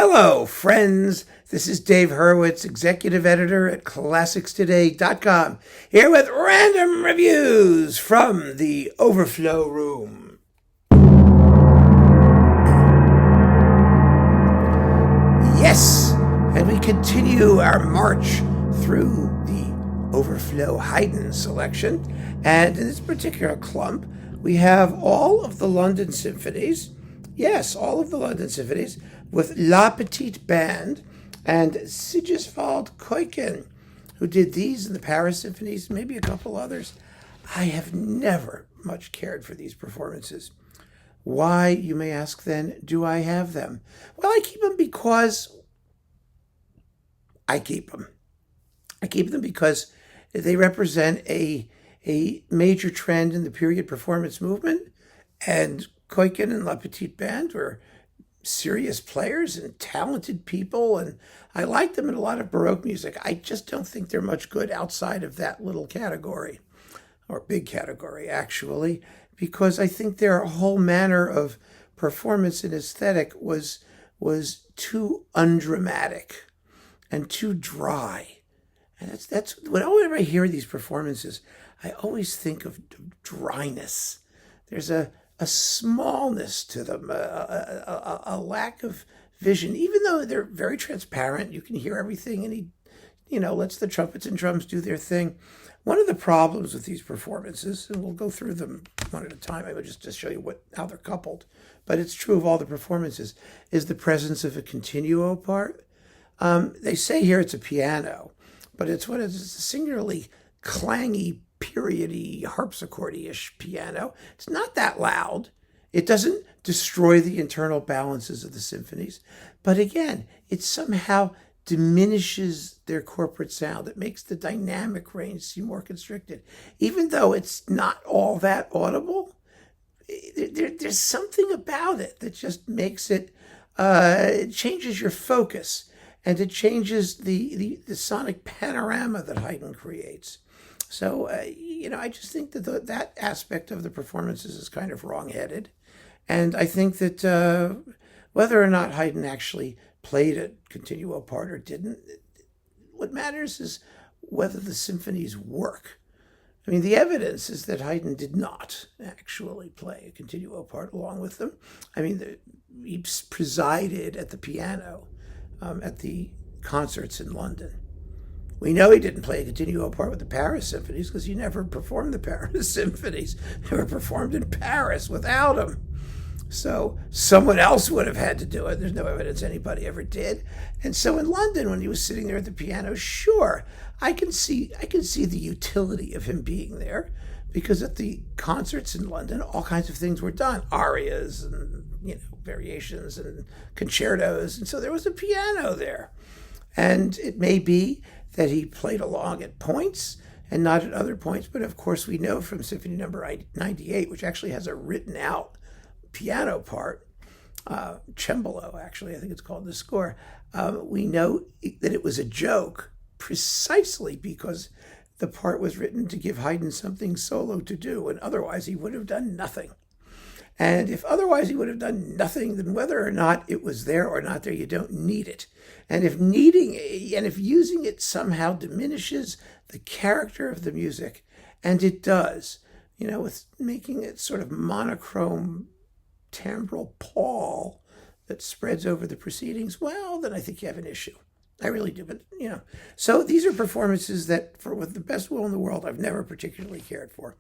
Hello, friends. This is Dave Hurwitz, executive editor at ClassicsToday.com, here with random reviews from the Overflow room. Yes, and we continue our march through the Overflow Haydn selection, and in this particular clump, we have all of the London symphonies. Yes, all of the London symphonies with La Petite Band and Sigiswald Kuijken, who did these in the Paris symphonies, maybe a couple others. I have never much cared for these performances. Why, you may ask then, do I have them? Well, I keep them because I keep them. I keep them because they represent a major trend in the period performance movement, and Kuijken and La Petite Band were serious players and talented people, and I like them in a lot of Baroque music. I just don't think they're much good outside of that little category, or big category, actually, because I think their whole manner of performance and aesthetic was too undramatic and too dry. And that's whenever I hear these performances, I always think of dryness. There's a smallness to them, a lack of vision, even though they're very transparent. You can hear everything, and he lets the trumpets and drums do their thing. One of the problems with these performances, and we'll go through them one at a time, I would just to show you how they're coupled, but it's true of all the performances, is the presence of a continuo part. They say here it's a piano, but it's a singularly clangy, periody, harpsichord-ish piano. It's not that loud. It doesn't destroy the internal balances of the symphonies. But again, it somehow diminishes their corporate sound. It makes the dynamic range seem more constricted. Even though it's not all that audible, there's something about it that just makes it changes your focus, and it changes the sonic panorama that Haydn creates. So, I just think that that aspect of the performances is kind of wrong-headed. And I think that whether or not Haydn actually played a continuo part or didn't, what matters is whether the symphonies work. I mean, the evidence is that Haydn did not actually play a continuo part along with them. I mean, he presided at the piano at the concerts in London. We know he didn't play a continuo part with the Paris symphonies because he never performed the Paris symphonies. They were performed in Paris without him. So someone else would have had to do it. There's no evidence anybody ever did. And so in London, when he was sitting there at the piano, sure, I can see the utility of him being there, because at the concerts in London, all kinds of things were done, arias and variations and concertos, and so there was a piano there. And it may be that he played along at points and not at other points. But of course, we know from Symphony number 98, which actually has a written out piano part, cembalo, actually, I think it's called, the score. We know that it was a joke precisely because the part was written to give Haydn something solo to do, and otherwise he would have done nothing. And if otherwise he would have done nothing, then whether or not it was there or not there, you don't need it. And if using it somehow diminishes the character of the music, and it does, with making it sort of monochrome timbral pall that spreads over the proceedings, well, then I think you have an issue. I really do, but So these are performances that, with the best will in the world, I've never particularly cared for.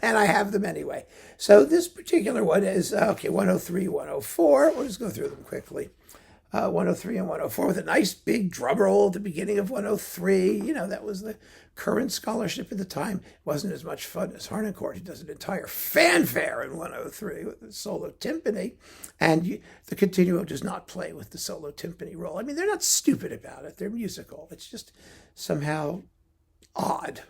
And I have them anyway. So this particular one is, 103, 104. We'll just go through them quickly. 103 and 104 with a nice big drum roll at the beginning of 103. That was the current scholarship at the time. It wasn't as much fun as Harnoncourt. He does an entire fanfare in 103 with the solo timpani. And the continuo does not play with the solo timpani roll. I mean, they're not stupid about it. They're musical. It's just somehow odd.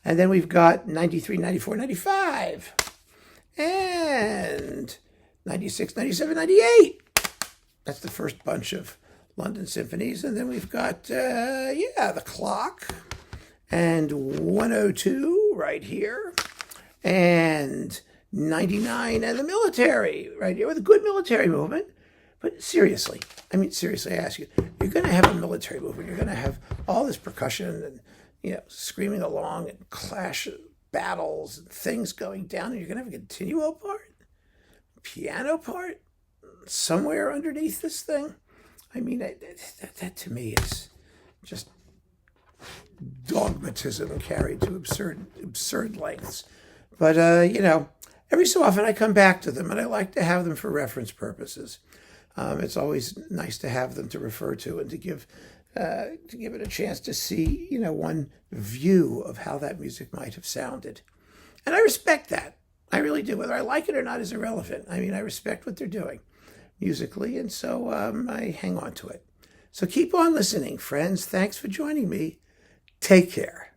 And then we've got 93, 94, 95. And 96, 97, 98. That's the first bunch of London symphonies. And then we've got, the clock. And 102 right here. And 99 and the military right here with a good military movement. But seriously, I mean, seriously, I ask you, you're going to have a military movement. You're going to have all this percussion and, screaming along and clash battles and things going down. And you're going to have a continuo part, piano part, somewhere underneath this thing. I mean, that to me is just dogmatism carried to absurd lengths. But, every so often I come back to them, and I like to have them for reference purposes. It's always nice to have them to refer to and to give it a chance to see, one view of how that music might have sounded. And I respect that. I really do. Whether I like it or not is irrelevant. I mean, I respect what they're doing musically, and so I hang on to it. So keep on listening, friends. Thanks for joining me. Take care.